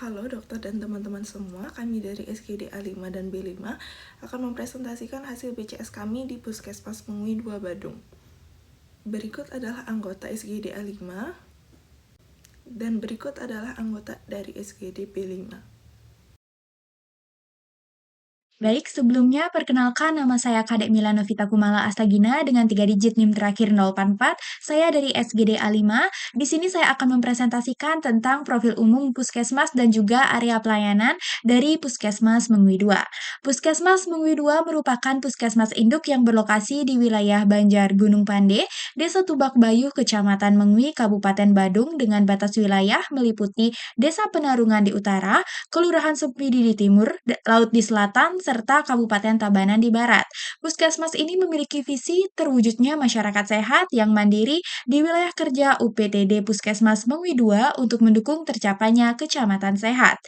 Halo dokter dan teman-teman semua, kami dari SGD A5 dan B5 akan mempresentasikan hasil BCS kami di Puskesmas Mengui 2 Badung. Berikut adalah anggota SGD A5 dan berikut adalah anggota dari SGD B5. Baik, sebelumnya perkenalkan nama saya Kadek Mila Novita Kumala Astagina dengan 3 digit NIM terakhir 044. Saya dari SGD A5. Di sini saya akan mempresentasikan tentang profil umum Puskesmas dan juga area pelayanan dari Puskesmas Mengui 2. Puskesmas Mengui 2 merupakan puskesmas induk yang berlokasi di wilayah Banjar Gunung Pande, Desa Tubak Bayuh, Kecamatan Mengui, Kabupaten Badung dengan batas wilayah meliputi Desa Penarungan di utara, Kelurahan Sepidi di timur, Laut di selatan, serta Kabupaten Tabanan di barat. Puskesmas ini memiliki visi terwujudnya masyarakat sehat yang mandiri di wilayah kerja UPTD Puskesmas Mengui 2 untuk mendukung tercapainya kecamatan sehat,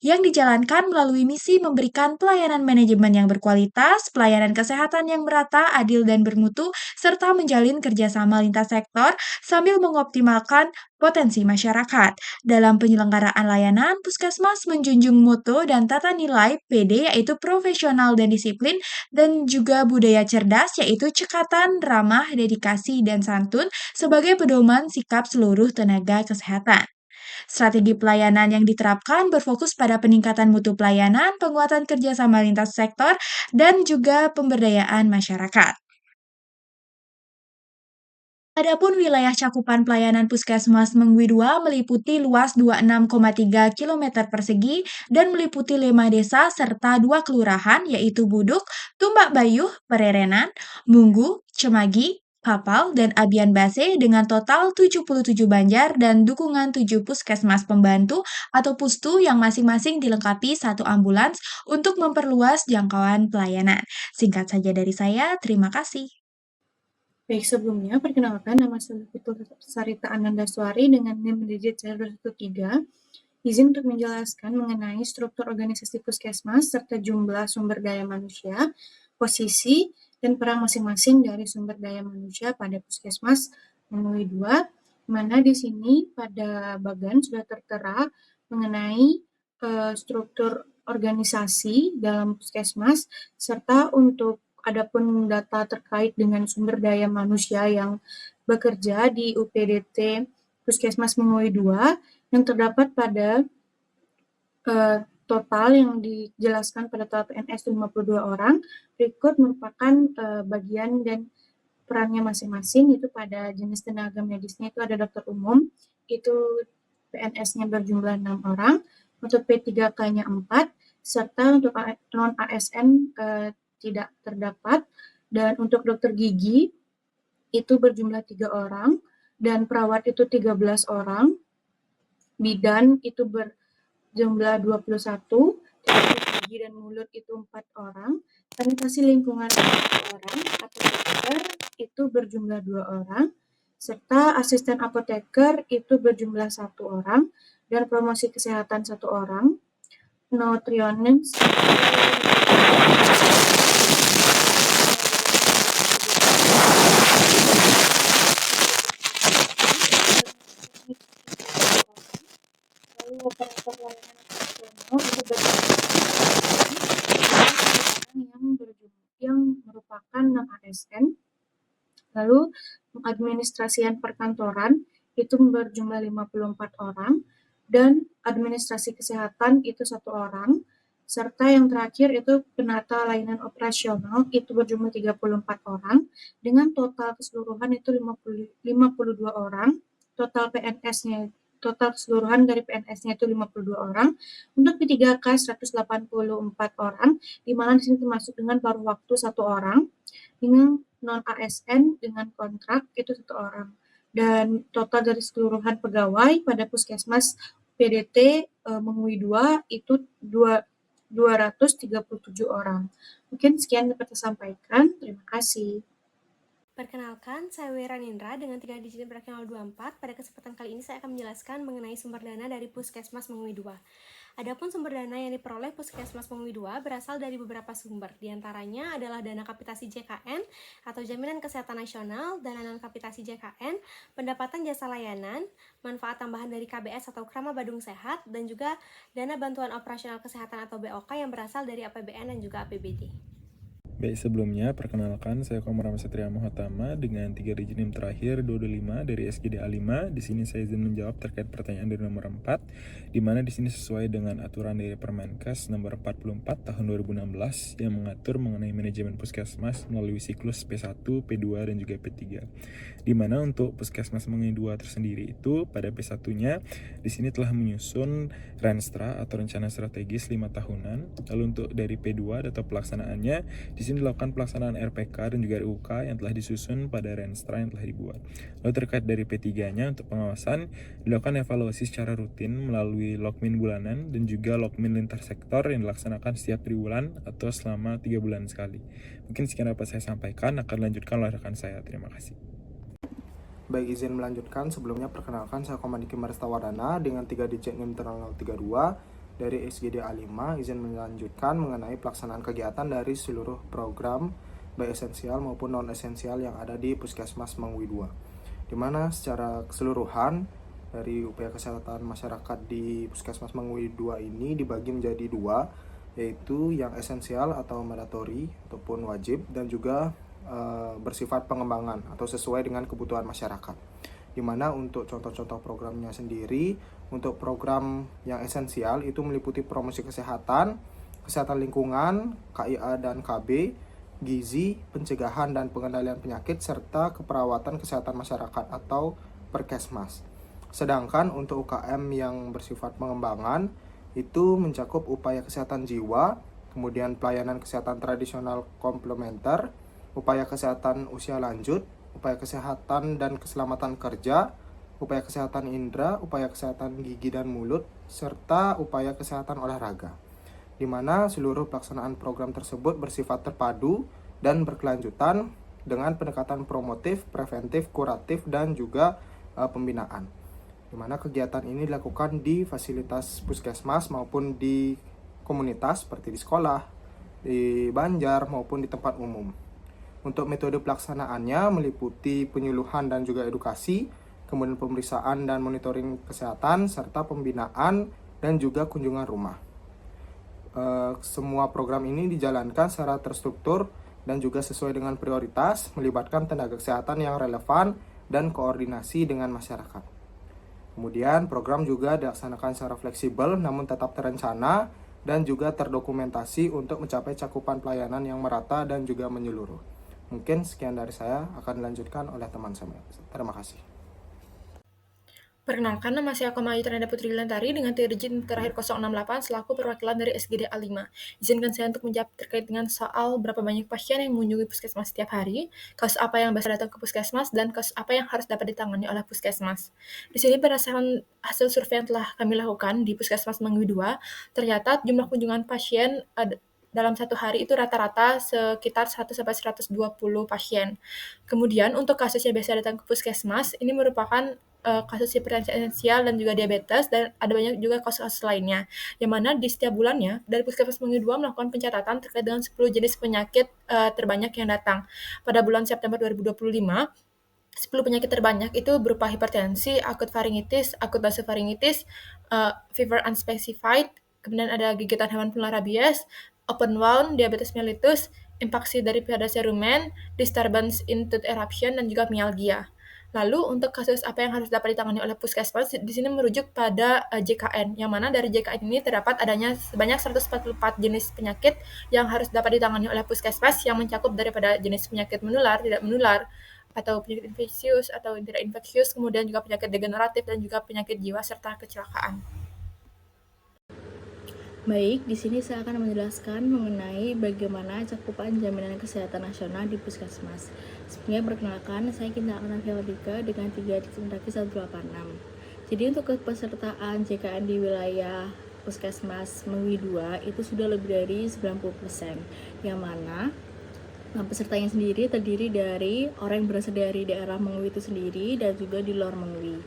yang dijalankan melalui misi memberikan pelayanan manajemen yang berkualitas, pelayanan kesehatan yang merata, adil dan bermutu, serta menjalin kerjasama lintas sektor sambil mengoptimalkan potensi masyarakat. Dalam penyelenggaraan layanan, Puskesmas menjunjung mutu dan tata nilai PD yaitu profesional dan disiplin, dan juga budaya cerdas yaitu cekatan, ramah, dedikasi, dan santun sebagai pedoman sikap seluruh tenaga kesehatan. Strategi pelayanan yang diterapkan berfokus pada peningkatan mutu pelayanan, penguatan kerjasama lintas sektor, dan juga pemberdayaan masyarakat. Adapun wilayah cakupan pelayanan Puskesmas Mengui 2 meliputi luas 26,3 km persegi dan meliputi 5 desa serta 2 kelurahan yaitu Buduk, Tumbak Bayuh, Pererenan, Munggu, Cemagi, Kapal, dan Abian Base dengan total 77 banjar dan dukungan 7 puskesmas pembantu atau pustu yang masing-masing dilengkapi 1 ambulans untuk memperluas jangkauan pelayanan. Singkat saja dari saya, terima kasih. Baik, sebelumnya perkenalkan nama saya Fitul Sarita Anandaswari dengan NIM digit 013. Izin untuk menjelaskan mengenai struktur organisasi puskesmas serta jumlah sumber daya manusia, posisi, dan peran masing-masing dari sumber daya manusia pada puskesmas Mengui 2, mana di sini pada bagan sudah tertera mengenai struktur organisasi dalam puskesmas serta untuk adapun data terkait dengan sumber daya manusia yang bekerja di UPDT Puskesmas Mengui 2 yang terdapat pada total yang dijelaskan pada total PNS 52 orang. Berikut merupakan bagian dan perannya masing-masing. Itu pada jenis tenaga medisnya itu ada dokter umum, itu PNS-nya berjumlah 6 orang, untuk P3K-nya 4, serta untuk non-ASN tidak terdapat, dan untuk dokter gigi itu berjumlah 3 orang, dan perawat itu 13 orang, bidan itu berjumlah 21, teknik gigi dan mulut itu 4 orang, sanitasi lingkungan 4 orang, apoteker itu berjumlah 2 orang, serta asisten apoteker itu berjumlah 1 orang, dan promosi kesehatan 1 orang, nutritionist lalu operator layanan operasional itu yang merupakan non-ASN. Lalu pengadministrasian perkantoran itu berjumlah 54 orang, dan administrasi kesehatan itu 1 orang, serta yang terakhir itu penata layanan operasional itu berjumlah 34 orang, dengan total keseluruhan itu 52 orang, total keseluruhan dari PNS-nya itu 52 orang, untuk P3K 184 orang, di mana di sini termasuk dengan paruh waktu 1 orang, dengan non-ASN dengan kontrak itu 1 orang. Dan total dari keseluruhan pegawai pada Puskesmas PDT Mengui 2 itu 237 orang. Mungkin sekian dapat saya sampaikan. Terima kasih. Perkenalkan, saya Wira Nindra dengan 3 digit berakhir 024. Pada kesempatan kali ini saya akan menjelaskan mengenai sumber dana dari Puskesmas Mengui II. Adapun sumber dana yang diperoleh Puskesmas Mengui II berasal dari beberapa sumber. Di antaranya adalah dana kapitasi JKN atau Jaminan Kesehatan Nasional, dana non-kapitasi JKN, pendapatan jasa layanan, manfaat tambahan dari KBS atau Krama Badung Sehat, dan juga dana bantuan operasional kesehatan atau BOK yang berasal dari APBN dan juga APBD. Baik, sebelumnya perkenalkan saya Komar Satria Muhatama dengan 3 digit NIM terakhir 225 dari SGD A5. Di sini saya izin menjawab terkait pertanyaan dari nomor 4, di mana di sini sesuai dengan aturan dari Permenkes nomor 44 tahun 2016 yang mengatur mengenai manajemen puskesmas melalui siklus P1, P2 dan juga P3. Di mana untuk Puskesmas Mengui II tersendiri itu pada P1-nya di sini telah menyusun Renstra atau rencana strategis 5 tahunan. Lalu untuk dari P2 atau pelaksanaannya di sini dilakukan pelaksanaan RPK dan juga RUK yang telah disusun pada Renstra yang telah dibuat. Lalu terkait dari P3-nya untuk pengawasan dilakukan evaluasi secara rutin melalui logmin bulanan dan juga logmin lintas sektor yang dilaksanakan setiap triwulan atau selama 3 bulan sekali. Mungkin sekian dapat saya sampaikan, akan dilanjutkan oleh rekan saya. Terima kasih. Baik, izin melanjutkan. Sebelumnya perkenalkan saya Komandiki Maristawardana dengan 3 digit NIM 032 dari SGD A5. Izin melanjutkan mengenai pelaksanaan kegiatan dari seluruh program baik esensial maupun non-esensial yang ada di Puskesmas Mengui II. Di mana secara keseluruhan dari upaya kesehatan masyarakat di Puskesmas Mengui II ini dibagi menjadi 2, yaitu yang esensial atau mandatori ataupun wajib, dan juga bersifat pengembangan atau sesuai dengan kebutuhan masyarakat. Dimana untuk contoh-contoh programnya sendiri, untuk program yang esensial itu meliputi promosi kesehatan, kesehatan lingkungan, KIA dan KB, gizi, pencegahan dan pengendalian penyakit, serta keperawatan kesehatan masyarakat atau Perkesmas. Sedangkan untuk UKM yang bersifat pengembangan itu mencakup upaya kesehatan jiwa, kemudian pelayanan kesehatan tradisional komplementer, upaya kesehatan usia lanjut, upaya kesehatan dan keselamatan kerja, upaya kesehatan indera, upaya kesehatan gigi dan mulut, serta upaya kesehatan olahraga. Di mana seluruh pelaksanaan program tersebut bersifat terpadu dan berkelanjutan dengan pendekatan promotif, preventif, kuratif, dan juga pembinaan. Di mana kegiatan ini dilakukan di fasilitas puskesmas maupun di komunitas seperti di sekolah, di banjar maupun di tempat umum. Untuk metode pelaksanaannya meliputi penyuluhan dan juga edukasi, kemudian pemeriksaan dan monitoring kesehatan, serta pembinaan dan juga kunjungan rumah. Semua program ini dijalankan secara terstruktur dan juga sesuai dengan prioritas, melibatkan tenaga kesehatan yang relevan dan koordinasi dengan masyarakat. Kemudian program juga dilaksanakan secara fleksibel namun tetap terencana dan juga terdokumentasi untuk mencapai cakupan pelayanan yang merata dan juga menyeluruh. Mungkin sekian dari saya, akan dilanjutkan oleh teman saya. Terima kasih. Perkenalkan, nama saya Komayu Trinanda Putri Lantari dengan 3 digit terakhir 068 selaku perwakilan dari SGD A5. Izinkan saya untuk menjawab terkait dengan soal berapa banyak pasien yang mengunjungi puskesmas setiap hari, kasus apa yang biasa datang ke puskesmas, dan kasus apa yang harus dapat ditangani oleh puskesmas. Di sini berdasarkan hasil survei yang telah kami lakukan di Puskesmas Mengui II, ternyata jumlah kunjungan pasien dalam satu hari itu rata-rata sekitar 100-120 pasien. Kemudian untuk kasus yang biasa datang ke puskesmas, ini merupakan kasus hipertensi esensial dan juga diabetes, dan ada banyak juga kasus-kasus lainnya. Yang mana di setiap bulannya, dari Puskesmas Mengui II melakukan pencatatan terkait dengan 10 jenis penyakit terbanyak yang datang. Pada bulan September 2025, 10 penyakit terbanyak itu berupa hipertensi, akut faringitis, akut vasofaringitis, fever unspecified, kemudian ada gigitan hewan penular rabies, open wound, diabetes mellitus, infaksi dari Piadacia rumen, disturbance in tooth eruption, dan juga myalgia. Lalu untuk kasus apa yang harus dapat ditangani oleh puskesmas, di sini merujuk pada JKN, yang mana dari JKN ini terdapat adanya sebanyak 144 jenis penyakit yang harus dapat ditangani oleh puskesmas yang mencakup daripada jenis penyakit menular, tidak menular, atau penyakit infeksius atau tidak infeksius, kemudian juga penyakit degeneratif dan juga penyakit jiwa serta kecelakaan. Baik, di sini saya akan menjelaskan mengenai bagaimana cakupan jaminan kesehatan nasional di puskesmas. Sebelumnya perkenalkan, saya Kinta Aknavia dengan 3 digit terakhir 186. Jadi untuk kepesertaan JKN di wilayah Puskesmas Mengui II itu sudah lebih dari 90%, yang mana Nah, pesertanya sendiri terdiri dari orang yang berasal dari daerah Mengwi itu sendiri dan juga di luar Mengwi.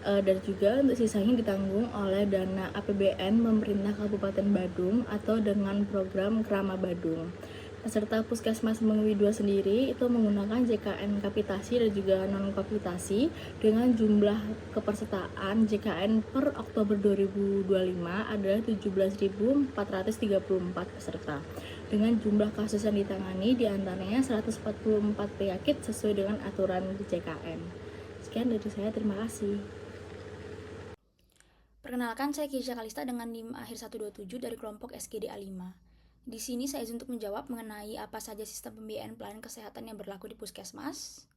Dan juga untuk sisanya ditanggung oleh dana APBN pemerintah Kabupaten Badung atau dengan program Krama Badung. Peserta Puskesmas Mengwi 2 sendiri itu menggunakan JKN kapitasi dan juga non-kapitasi dengan jumlah kepesertaan JKN per Oktober 2025 adalah 17.434 peserta. Dengan jumlah kasus yang ditangani diantaranya 144 penyakit sesuai dengan aturan di JKN. Sekian dari saya, terima kasih. Perkenalkan, saya Kirja Kalista dengan NIM akhir 127 dari kelompok SGD A5. Di sini saya izin untuk menjawab mengenai apa saja sistem pembiayaan pelayanan kesehatan yang berlaku di Puskesmas.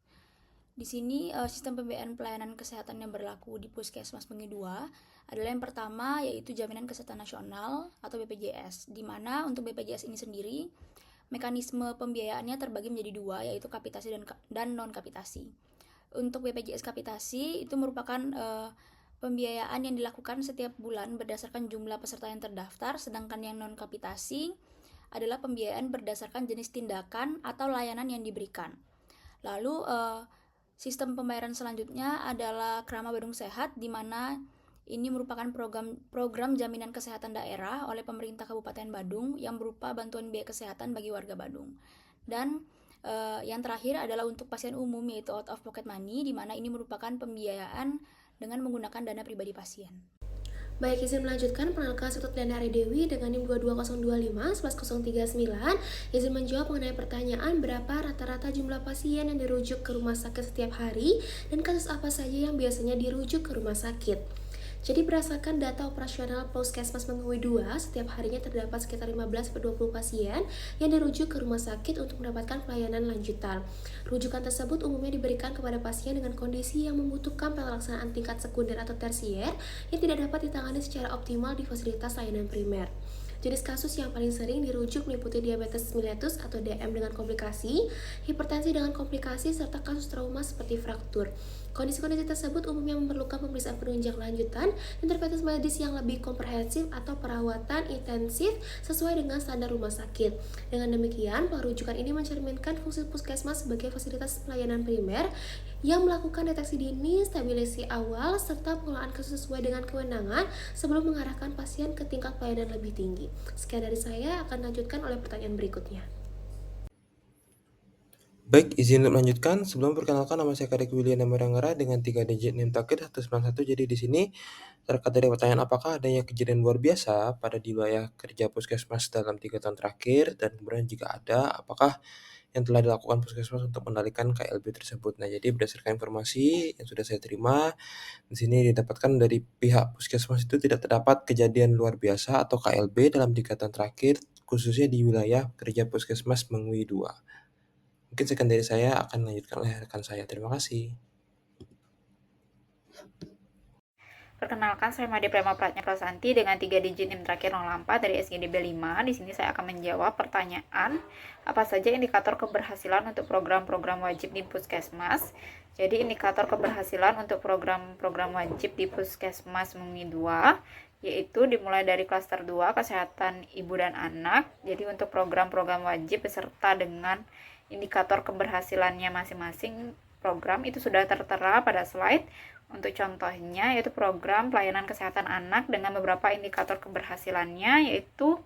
Di sini sistem pembiayaan pelayanan kesehatan yang berlaku di Puskesmas Mengwi 2 adalah yang pertama yaitu Jaminan Kesehatan Nasional atau BPJS, di mana untuk BPJS ini sendiri mekanisme pembiayaannya terbagi menjadi dua, yaitu kapitasi dan non-kapitasi. Untuk BPJS kapitasi itu merupakan pembiayaan yang dilakukan setiap bulan berdasarkan jumlah peserta yang terdaftar, sedangkan yang non-kapitasi adalah pembiayaan berdasarkan jenis tindakan atau layanan yang diberikan. Lalu sistem pembayaran selanjutnya adalah Krama Badung Sehat, di mana ini merupakan program jaminan kesehatan daerah oleh pemerintah Kabupaten Badung yang berupa bantuan biaya kesehatan bagi warga Badung. Dan yang terakhir adalah untuk pasien umum, yaitu out of pocket money, di mana ini merupakan pembiayaan dengan menggunakan dana pribadi pasien. Baik, izin melanjutkan. Perkenalkan, saya Dana Dewi dengan NIM 22025 1139. Izin menjawab mengenai pertanyaan berapa rata-rata jumlah pasien yang dirujuk ke rumah sakit setiap hari dan kasus apa saja yang biasanya dirujuk ke rumah sakit. Jadi berdasarkan data operasional Puskesmas Mengwi 2, setiap harinya terdapat sekitar 15-20 pasien yang dirujuk ke rumah sakit untuk mendapatkan pelayanan lanjutan. Rujukan tersebut umumnya diberikan kepada pasien dengan kondisi yang membutuhkan pelaksanaan tingkat sekunder atau tersier yang tidak dapat ditangani secara optimal di fasilitas layanan primer. Jenis kasus yang paling sering dirujuk meliputi diabetes mellitus atau DM dengan komplikasi, hipertensi dengan komplikasi, serta kasus trauma seperti fraktur. Kondisi-kondisi tersebut umumnya memerlukan pemeriksaan penunjang lanjutan, intervensi medis yang lebih komprehensif atau perawatan intensif sesuai dengan standar rumah sakit. Dengan demikian, perujukan ini mencerminkan fungsi puskesmas sebagai fasilitas pelayanan primer yang melakukan deteksi dini, stabilisasi awal, serta pengelolaan kasus sesuai dengan kewenangan sebelum mengarahkan pasien ke tingkat pelayanan lebih tinggi. Sekian dari saya, akan lanjutkan oleh pertanyaan berikutnya. Baik, izin melanjutkan. Sebelum perkenalkan, nama saya Kadek William Marangara dengan 3 digit NIM terakhir 191. Jadi di sini terkait dari pertanyaan apakah adanya kejadian luar biasa pada di wilayah kerja Puskesmas dalam 3 tahun terakhir, dan kemudian jika ada, apakah yang telah dilakukan Puskesmas untuk mengendalikan KLB tersebut. Nah, jadi berdasarkan informasi yang sudah saya terima, di sini didapatkan dari pihak Puskesmas itu tidak terdapat kejadian luar biasa atau KLB dalam 3 tahun terakhir, khususnya di wilayah kerja Puskesmas Mengwi 2. Mungkin sekian dari saya, akan lanjutkan oleh rekan saya. Terima kasih. Perkenalkan, saya Made Prema Pratnya Prasanti dengan 3 digit NIM terakhir 04 dari SGD B5. Di sini saya akan menjawab pertanyaan apa saja indikator keberhasilan untuk program-program wajib di Puskesmas. Jadi indikator keberhasilan untuk program-program wajib di Puskesmas Mengwi 2 yaitu dimulai dari klaster 2 kesehatan ibu dan anak. Jadi untuk program-program wajib beserta dengan indikator keberhasilannya masing-masing program itu sudah tertera pada slide. Untuk contohnya yaitu program pelayanan kesehatan anak dengan beberapa indikator keberhasilannya, yaitu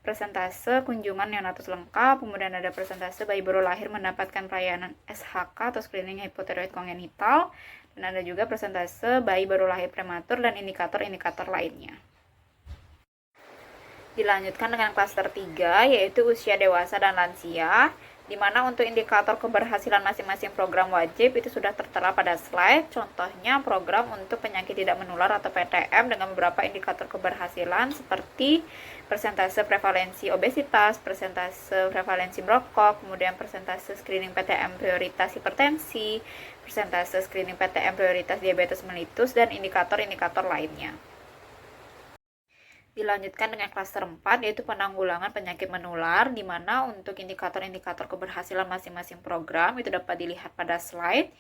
persentase kunjungan neonatus lengkap, kemudian ada persentase bayi baru lahir mendapatkan pelayanan SHK atau screening hipotiroid kongenital, dan ada juga persentase bayi baru lahir prematur dan indikator-indikator lainnya. Dilanjutkan dengan klaster 3 yaitu usia dewasa dan lansia, di mana untuk indikator keberhasilan masing-masing program wajib itu sudah tertera pada slide. Contohnya program untuk penyakit tidak menular atau PTM dengan beberapa indikator keberhasilan seperti persentase prevalensi obesitas, persentase prevalensi merokok, kemudian persentase screening PTM prioritas hipertensi, persentase screening PTM prioritas diabetes mellitus, dan indikator-indikator lainnya. Dilanjutkan dengan klaster 4 yaitu penanggulangan penyakit menular, di mana untuk indikator-indikator keberhasilan masing-masing program itu dapat dilihat pada slide.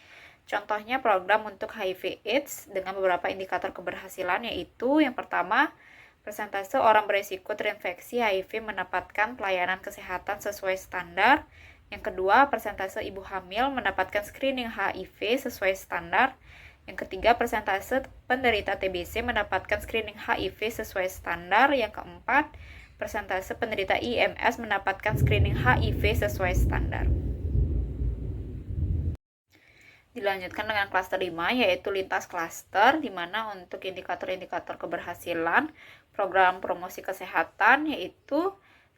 Contohnya program untuk HIV AIDS dengan beberapa indikator keberhasilan, yaitu yang pertama persentase orang berisiko terinfeksi HIV mendapatkan pelayanan kesehatan sesuai standar, Yang kedua, persentase ibu hamil mendapatkan screening HIV sesuai standar. Yang ketiga, persentase penderita TBC mendapatkan screening HIV sesuai standar. Yang keempat, persentase penderita IMS mendapatkan screening HIV sesuai standar. Dilanjutkan dengan klaster 5, yaitu lintas klaster, di mana untuk indikator-indikator keberhasilan program promosi kesehatan yaitu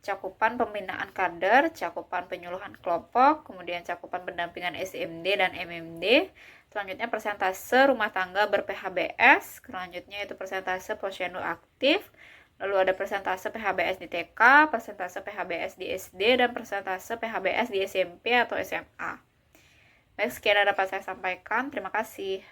cakupan pembinaan kader, cakupan penyuluhan kelompok, kemudian cakupan pendampingan SIMD dan MMD, selanjutnya persentase rumah tangga ber-PHBS, selanjutnya itu persentase posyandu aktif, lalu ada persentase PHBS di TK, persentase PHBS di SD, dan persentase PHBS di SMP atau SMA. Baik, sekian yang dapat saya sampaikan. Terima kasih.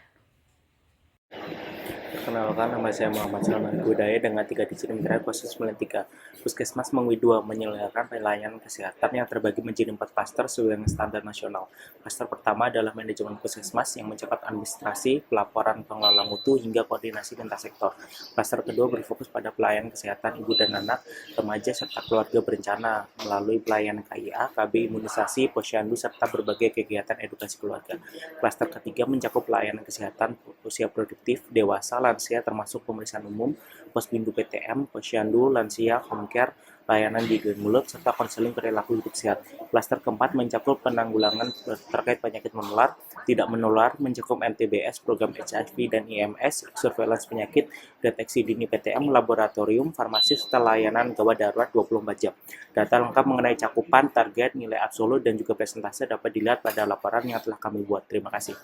Perkenalkan, nama saya Muhammad Salman Budaya dengan 3 digit NIM terakhir 93. Puskesmas Mengwi 2 menyelenggarakan pelayanan kesehatan yang terbagi menjadi 4 klaster sesuai dengan standar nasional. Klaster pertama adalah manajemen puskesmas yang mencakup administrasi, pelaporan pengelola mutu, hingga koordinasi lintas sektor. Klaster kedua berfokus pada pelayanan kesehatan ibu dan anak, remaja, serta keluarga berencana melalui pelayanan KIA, KB, imunisasi, posyandu, serta berbagai kegiatan edukasi keluarga. Klaster ketiga mencakup pelayanan kesehatan usia produktif, dewasa, lansia termasuk pemeriksaan umum, posbindu PTM, posyandu, lansia, home care, layanan gigi mulut, serta konseling perilaku hidup sehat. Klaster keempat mencakup penanggulangan terkait penyakit menular, tidak menular, mencakup MTBS, program HIV dan IMS, surveillance penyakit, deteksi dini PTM, laboratorium, farmasi, serta layanan gawat darurat 24 jam. Data lengkap mengenai cakupan, target, nilai absolut, dan juga presentase dapat dilihat pada laporan yang telah kami buat. Terima kasih.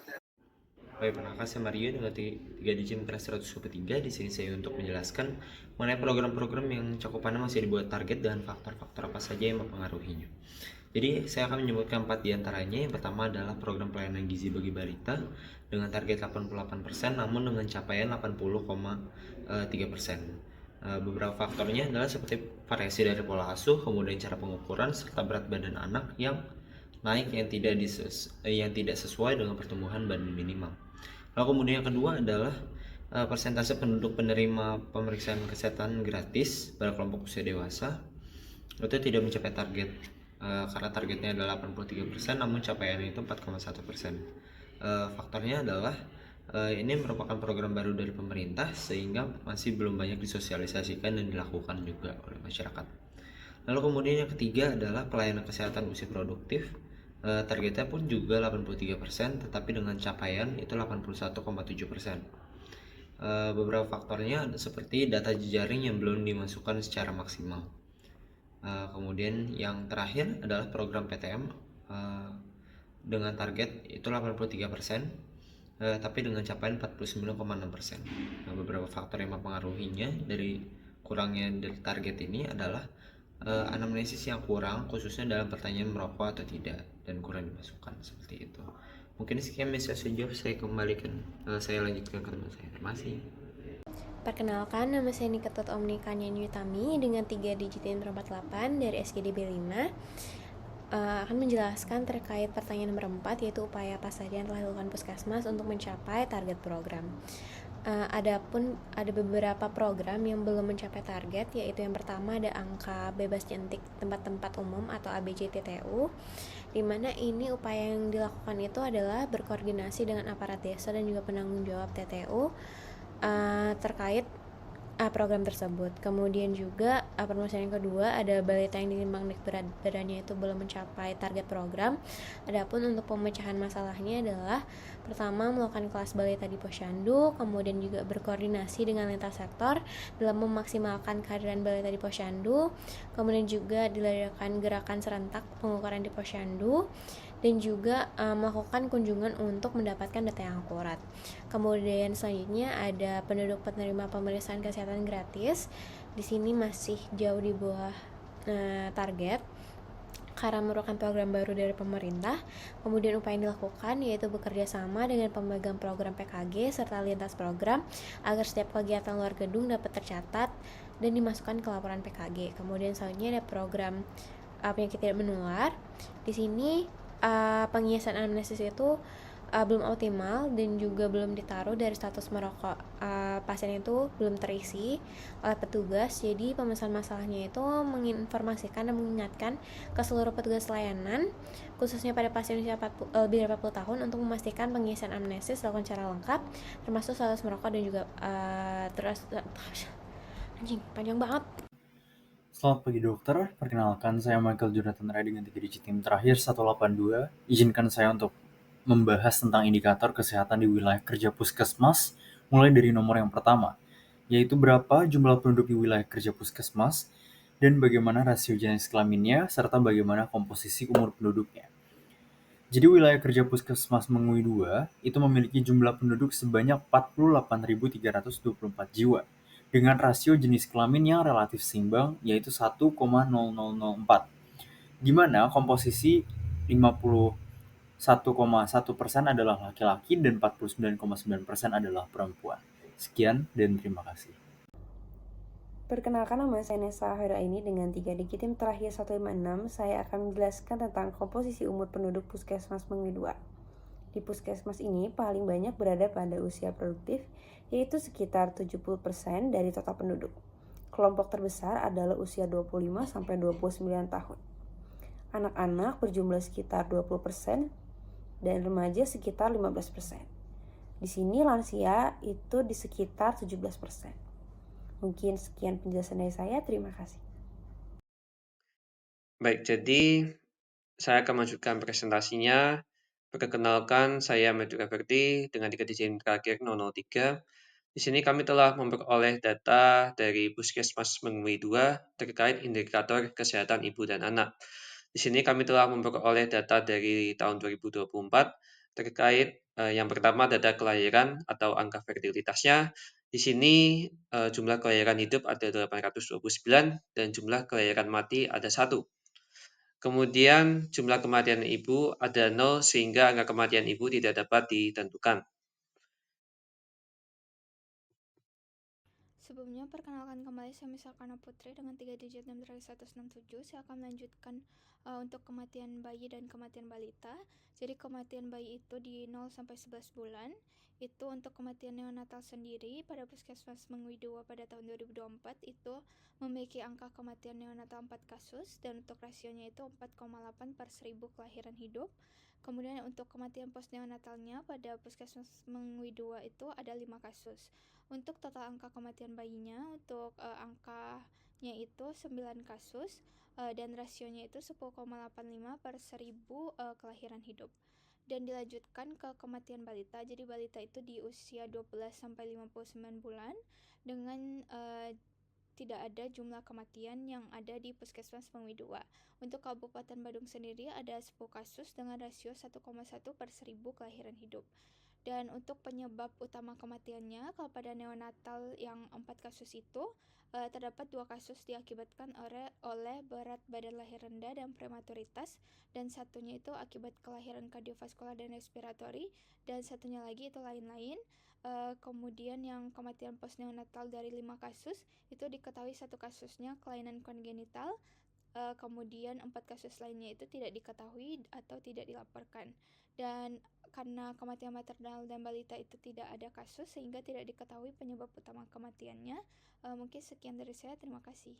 Baik, perkenalkan saya Mario dengan 3 digit terakhir 123. Di sini saya untuk menjelaskan mengenai program-program yang cakupannya masih dibuat target dan faktor-faktor apa saja yang mempengaruhinya. Jadi saya akan menyebutkan 4 diantaranya. Yang pertama adalah program pelayanan gizi bagi balita dengan target 88%, namun dengan capaian 80,3%. Beberapa faktornya adalah seperti variasi dari pola asuh, kemudian cara pengukuran, serta berat badan anak yang naik yang tidak sesuai dengan pertumbuhan badan minimal. Lalu kemudian yang kedua adalah persentase penduduk penerima pemeriksaan kesehatan gratis pada kelompok usia dewasa itu tidak mencapai target karena targetnya adalah 83%, namun capaiannya itu 4,1%. Faktornya adalah ini merupakan program baru dari pemerintah sehingga masih belum banyak disosialisasikan dan dilakukan juga oleh masyarakat. Lalu kemudian yang ketiga adalah pelayanan kesehatan usia produktif. Targetnya pun juga 83%, tetapi dengan capaian itu 81,7%. Beberapa faktornya seperti data jejaring yang belum dimasukkan secara maksimal. Kemudian yang terakhir adalah program PTM dengan target itu 83%, tapi dengan capaian 49,6%. Beberapa faktor yang mempengaruhinya dari kurangnya dari target ini adalah anamnesis yang kurang, khususnya dalam pertanyaan merokok atau tidak, dan kurang dimasukkan seperti itu. Mungkin sekian bisa sejauh saya kembalikan, saya lanjutkan ke teman saya. Terima kasih. Perkenalkan, nama saya Niketut Omnika Nyanyutami dengan 3 digit NIM 48 dari SGD B5. Akan menjelaskan terkait pertanyaan nomor 4, yaitu upaya apa saja yang telah dilakukan Puskesmas untuk mencapai target program. Adapun ada beberapa program yang belum mencapai target, yaitu yang pertama ada angka bebas jentik tempat-tempat umum atau ABJTTU, di mana ini upaya yang dilakukan itu adalah berkoordinasi dengan aparat desa dan juga penanggung jawab TTU terkait program tersebut. Kemudian juga permasalahan yang kedua ada balita yang ditimbang berat badannya itu belum mencapai target program. Adapun untuk pemecahan masalahnya adalah pertama melakukan kelas balita di posyandu, kemudian juga berkoordinasi dengan lintas sektor dalam memaksimalkan kehadiran balita di posyandu, kemudian juga dilakukan gerakan serentak pengukuran di posyandu, dan juga melakukan kunjungan untuk mendapatkan data yang akurat. Kemudian selanjutnya ada penduduk penerima pemeriksaan kesehatan gratis. Di sini masih jauh di bawah target karena merupakan program baru dari pemerintah. Kemudian upaya yang dilakukan yaitu bekerja sama dengan pemegang program PKG serta lintas program agar setiap kegiatan luar gedung dapat tercatat dan dimasukkan ke laporan PKG. Kemudian selanjutnya ada program penyakit tidak menular. Di sini pengisian anamnesis itu belum optimal dan juga belum ditaruh dari status merokok. Pasien itu belum terisi oleh petugas, jadi pemesan masalahnya itu menginformasikan dan mengingatkan ke seluruh petugas layanan, khususnya pada pasien usia lebih dari 40 tahun untuk memastikan pengisian amnesis dilakukan secara lengkap, termasuk status merokok dan juga anjing, panjang banget. Selamat pagi dokter, perkenalkan saya Michael Jonathan Ray dengan 3 digit NIM terakhir 182. Izinkan saya untuk membahas tentang indikator kesehatan di wilayah kerja puskesmas, mulai dari nomor yang pertama, yaitu berapa jumlah penduduk di wilayah kerja puskesmas, dan bagaimana rasio jenis kelaminnya, serta bagaimana komposisi umur penduduknya. Jadi wilayah kerja puskesmas Mengui 2 itu memiliki jumlah penduduk sebanyak 48.324 jiwa, dengan rasio jenis kelamin yang relatif seimbang, yaitu 1,0004, di mana komposisi 51,1% adalah laki-laki dan 49,9% adalah perempuan. Sekian dan terima kasih. Perkenalkan, nama saya Nesa Hairaini dengan 3 digit NIM terakhir 156. Saya akan menjelaskan tentang komposisi umur penduduk Puskesmas Mengui 2. Di Puskesmas ini paling banyak berada pada usia produktif, yaitu sekitar 70% dari total penduduk. Kelompok terbesar adalah usia 25-29 tahun. Anak-anak berjumlah sekitar 20% dan remaja sekitar 15%. Di sini lansia itu di sekitar 17%. Mungkin sekian penjelasan dari saya, terima kasih. Baik, jadi saya akan melanjutkan presentasinya. Perkenalkan, saya Matthew Everty dengan 3 digit NIM terakhir 003. Di sini kami telah memperoleh data dari Puskesmas Mengui 2 terkait indikator kesehatan ibu dan anak. Di sini kami telah memperoleh data dari tahun 2024 terkait yang pertama data kelahiran atau angka fertilitasnya. Di sini jumlah kelahiran hidup ada 829 dan jumlah kelahiran mati ada 1. Kemudian jumlah kematian ibu ada 0 sehingga angka kematian ibu tidak dapat ditentukan. Sebelumnya, perkenalkan kembali saya Misalkana Putri dengan 3 digit NIM terakhir 167. Saya akan melanjutkan untuk kematian bayi dan kematian balita. Jadi kematian bayi itu di 0-11 bulan. Itu untuk kematian neonatal sendiri pada Puskesmas Mengui 2 pada tahun 2024 itu memiliki angka kematian neonatal 4 kasus dan untuk rasionya itu 4,8 per 1000 kelahiran hidup. Kemudian untuk kematian postneonatalnya pada Puskesmas Mengui 2 itu ada 5 kasus. Untuk total angka kematian bayinya, untuk angkanya itu 9 kasus dan rasionya itu 10,85 per 1000 kelahiran hidup. Dan dilanjutkan ke kematian balita. Jadi balita itu di usia 12-59 bulan dengan tidak ada jumlah kematian yang ada di Puskesmas Mengui 2. Untuk Kabupaten Badung sendiri ada 10 kasus dengan rasio 1,1 per 1000 kelahiran hidup. Dan untuk penyebab utama kematiannya, kalau pada neonatal yang 4 kasus itu, terdapat 2 kasus diakibatkan oleh berat badan lahir rendah dan prematuritas, dan satunya itu akibat kelahiran kardiovaskular dan respiratori, dan satunya lagi itu lain-lain. Kemudian yang kematian postneonatal dari 5 kasus, itu diketahui 1 kasusnya kelainan kongenital, kemudian 4 kasus lainnya itu tidak diketahui atau tidak dilaporkan. Dan karena kematian maternal dan balita itu tidak ada kasus sehingga tidak diketahui penyebab utama kematiannya. Mungkin sekian dari saya, terima kasih.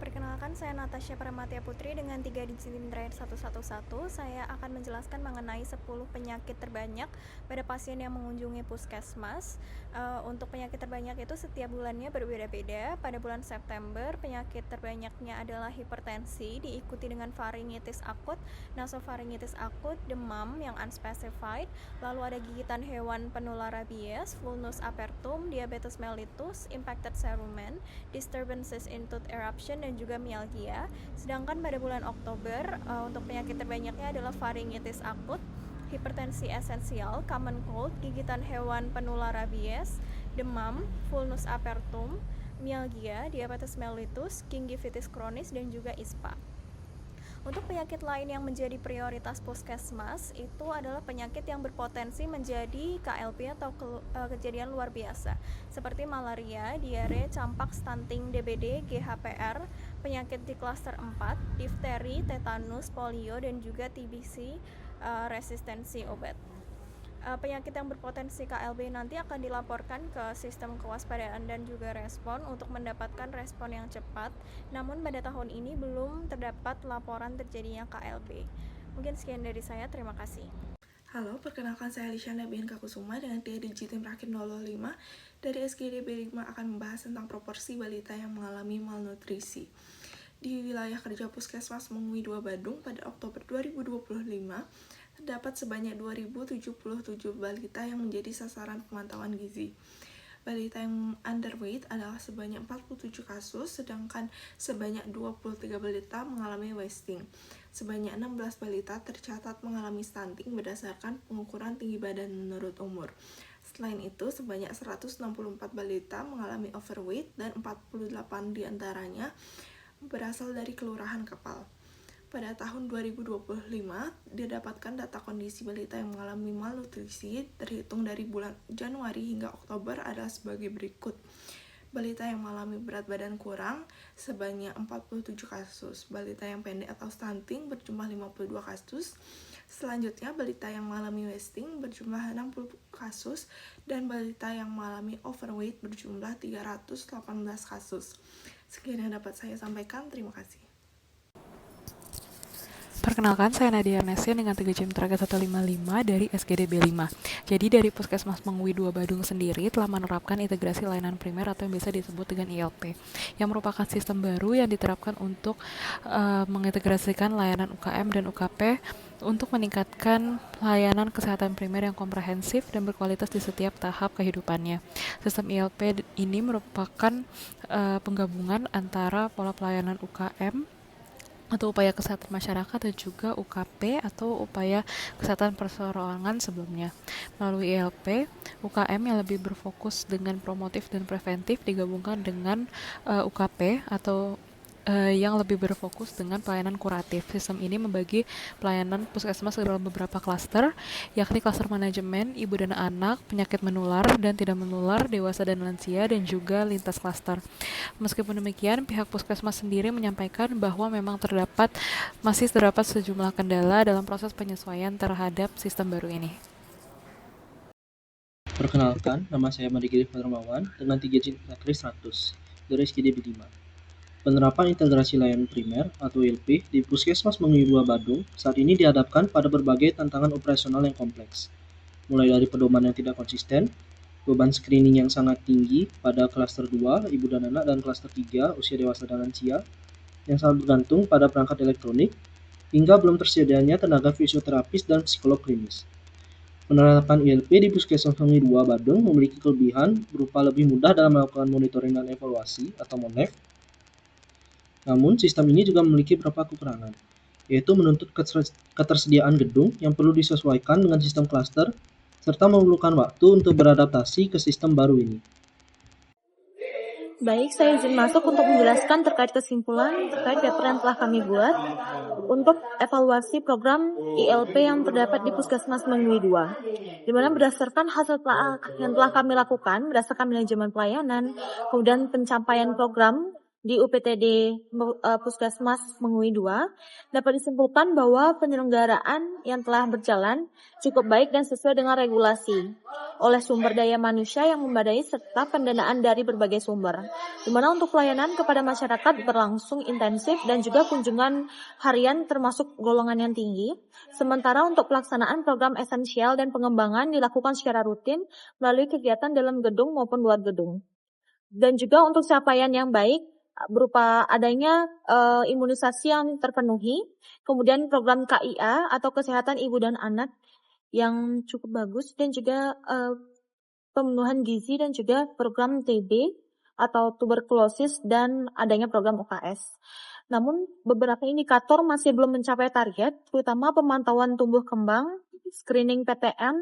Perkenalkan, saya Natasha Paramatia Putri dengan 3 digit NIM terakhir 111. Saya akan menjelaskan mengenai 10 penyakit terbanyak pada pasien yang mengunjungi puskesmas. Untuk penyakit terbanyak itu setiap bulannya berbeda-beda. Pada bulan September, penyakit terbanyaknya adalah hipertensi, diikuti dengan faringitis akut, nasofaringitis akut, demam yang unspecified, lalu ada gigitan hewan penular rabies, vulnus apertum, diabetes mellitus, impacted cerumen, disturbances in tooth eruption, dan juga mialgia. Sedangkan pada bulan Oktober untuk penyakit terbanyaknya adalah faringitis akut, hipertensi esensial, common cold, gigitan hewan penular rabies, demam, vulnus apertum, mialgia, diabetes mellitus, gingivitis kronis, dan juga ISPA. Untuk penyakit lain yang menjadi prioritas puskesmas itu adalah penyakit yang berpotensi menjadi KLP atau kejadian luar biasa seperti malaria, diare, campak, stunting, DBD, GHPR, penyakit di klaster 4, difteri, tetanus, polio, dan juga TBC resistensi obat. Penyakit yang berpotensi KLB nanti akan dilaporkan ke sistem kewaspadaan dan juga respon untuk mendapatkan respon yang cepat. Namun pada tahun ini belum terdapat laporan terjadinya KLB. Mungkin sekian dari saya, terima kasih. Halo, perkenalkan saya Lisyana Bianca Kusuma dengan 3 digit tim terakhir 005 dari SGD B5 akan membahas tentang proporsi balita yang mengalami malnutrisi. Di wilayah kerja Puskesmas Mengui 2 Badung pada Oktober 2025, terdapat sebanyak 2.077 balita yang menjadi sasaran pemantauan gizi. Balita yang underweight adalah sebanyak 47 kasus, sedangkan sebanyak 23 balita mengalami wasting. Sebanyak 16 balita tercatat mengalami stunting berdasarkan pengukuran tinggi badan menurut umur. Selain itu, sebanyak 164 balita mengalami overweight dan 48 diantaranya berasal dari Kelurahan Kepal. Pada tahun 2025, didapatkan data kondisi balita yang mengalami malnutrisi terhitung dari bulan Januari hingga Oktober adalah sebagai berikut. Balita yang mengalami berat badan kurang sebanyak 47 kasus. Balita yang pendek atau stunting berjumlah 52 kasus. Selanjutnya, balita yang mengalami wasting berjumlah 60 kasus dan balita yang mengalami overweight berjumlah 318 kasus. Sekian yang dapat saya sampaikan, terima kasih. Perkenalkan, saya Nadia Ernestin dengan 3 jam teraga 155 dari SGD B5. Jadi dari Puskesmas Mengui 2 Badung sendiri telah menerapkan integrasi layanan primer atau yang biasa disebut dengan ILP, yang merupakan sistem baru yang diterapkan untuk mengintegrasikan layanan UKM dan UKP untuk meningkatkan layanan kesehatan primer yang komprehensif dan berkualitas di setiap tahap kehidupannya. Sistem ILP ini merupakan penggabungan antara pola pelayanan UKM atau upaya kesehatan masyarakat dan juga UKP atau upaya kesehatan perseorangan sebelumnya. Melalui ILP, UKM yang lebih berfokus dengan promotif dan preventif digabungkan dengan UKP atau yang lebih berfokus dengan pelayanan kuratif. Sistem ini membagi pelayanan puskesmas ke dalam beberapa klaster, yakni klaster manajemen, ibu dan anak, penyakit menular dan tidak menular, dewasa dan lansia, dan juga lintas klaster. Meskipun demikian, pihak puskesmas sendiri menyampaikan bahwa memang masih terdapat sejumlah kendala dalam proses penyesuaian terhadap sistem baru ini. Perkenalkan, nama saya Madigi Farmawan dengan 3 digit terakhir 100 dari SGD B5. Penerapan integrasi layanan primer atau ILP di Puskesmas Mengui 2 Badung saat ini dihadapkan pada berbagai tantangan operasional yang kompleks, mulai dari pedoman yang tidak konsisten, beban screening yang sangat tinggi pada klaster 2, ibu dan anak, dan klaster 3, usia dewasa dan lansia, yang sangat bergantung pada perangkat elektronik, hingga belum tersedianya tenaga fisioterapis dan psikolog klinis. Penerapan ILP di Puskesmas Mengui 2 Badung memiliki kelebihan berupa lebih mudah dalam melakukan monitoring dan evaluasi atau MONEV. Namun, sistem ini juga memiliki beberapa kekurangan, yaitu menuntut ketersediaan gedung yang perlu disesuaikan dengan sistem klaster, serta memerlukan waktu untuk beradaptasi ke sistem baru ini. Baik, saya izin masuk untuk menjelaskan terkait kesimpulan terkait paper yang telah kami buat untuk evaluasi program ILP yang terdapat di Puskesmas Mengui 2. Di mana berdasarkan hasil yang telah kami lakukan, berdasarkan manajemen pelayanan, kemudian pencapaian program di UPTD Puskesmas Mengui 2, dapat disimpulkan bahwa penyelenggaraan yang telah berjalan cukup baik dan sesuai dengan regulasi oleh sumber daya manusia yang memadai serta pendanaan dari berbagai sumber, di mana untuk pelayanan kepada masyarakat berlangsung intensif dan juga kunjungan harian termasuk golongan yang tinggi, sementara untuk pelaksanaan program esensial dan pengembangan dilakukan secara rutin melalui kegiatan dalam gedung maupun luar gedung. Dan juga untuk capaian yang baik berupa adanya imunisasi yang terpenuhi, kemudian program KIA atau kesehatan ibu dan anak yang cukup bagus, dan juga pemenuhan gizi dan juga program TB atau tuberkulosis dan adanya program UKS. Namun beberapa indikator masih belum mencapai target, terutama pemantauan tumbuh kembang, screening PTM,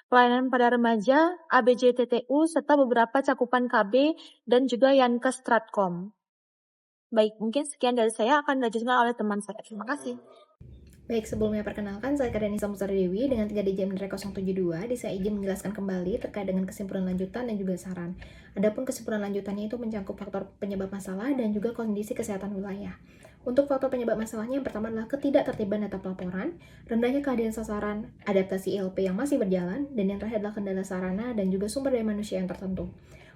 pelayanan pada remaja, ABJTTU, serta beberapa cakupan KB dan juga Yankes Stratkom. Baik, mungkin sekian dari saya, akan dilanjutkan oleh teman saya. Terima kasih. Baik, sebelumnya perkenalkan, saya Karyanisa Musari Dewi dengan 3 DJ Mendra 072. Saya izin menjelaskan kembali terkait dengan kesimpulan lanjutan dan juga saran. Adapun kesimpulan lanjutannya itu mencakup faktor penyebab masalah dan juga kondisi kesehatan wilayah. Untuk faktor penyebab masalahnya, yang pertama adalah ketidaktertiban data pelaporan, rendahnya kehadiran sasaran, adaptasi ILP yang masih berjalan, dan yang terakhir adalah kendala sarana dan juga sumber daya manusia yang tertentu.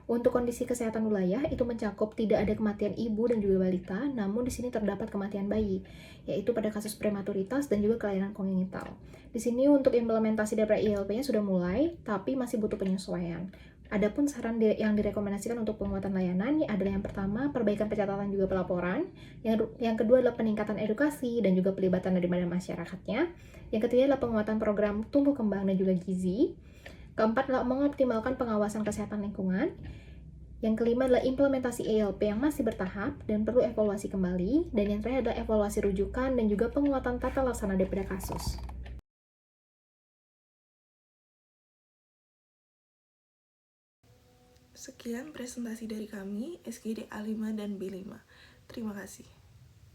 Untuk kondisi kesehatan wilayah, itu mencakup tidak ada kematian ibu dan juga balita, namun di sini terdapat kematian bayi, yaitu pada kasus prematuritas dan juga kelainan kongenital. Di sini untuk implementasi daripada ILP-nya sudah mulai, tapi masih butuh penyesuaian. Adapun saran yang direkomendasikan untuk penguatan layanan adalah yang pertama, perbaikan pencatatan juga pelaporan. Yang kedua adalah peningkatan edukasi dan juga pelibatan dari masyarakatnya. Yang ketiga adalah penguatan program tumbuh kembang dan juga gizi. Keempat adalah mengoptimalkan pengawasan kesehatan lingkungan. Yang kelima adalah implementasi ELP yang masih bertahap dan perlu evaluasi kembali. Dan yang terakhir adalah evaluasi rujukan dan juga penguatan tata laksana daripada kasus. Sekian presentasi dari kami, SGD A5 dan B5. Terima kasih.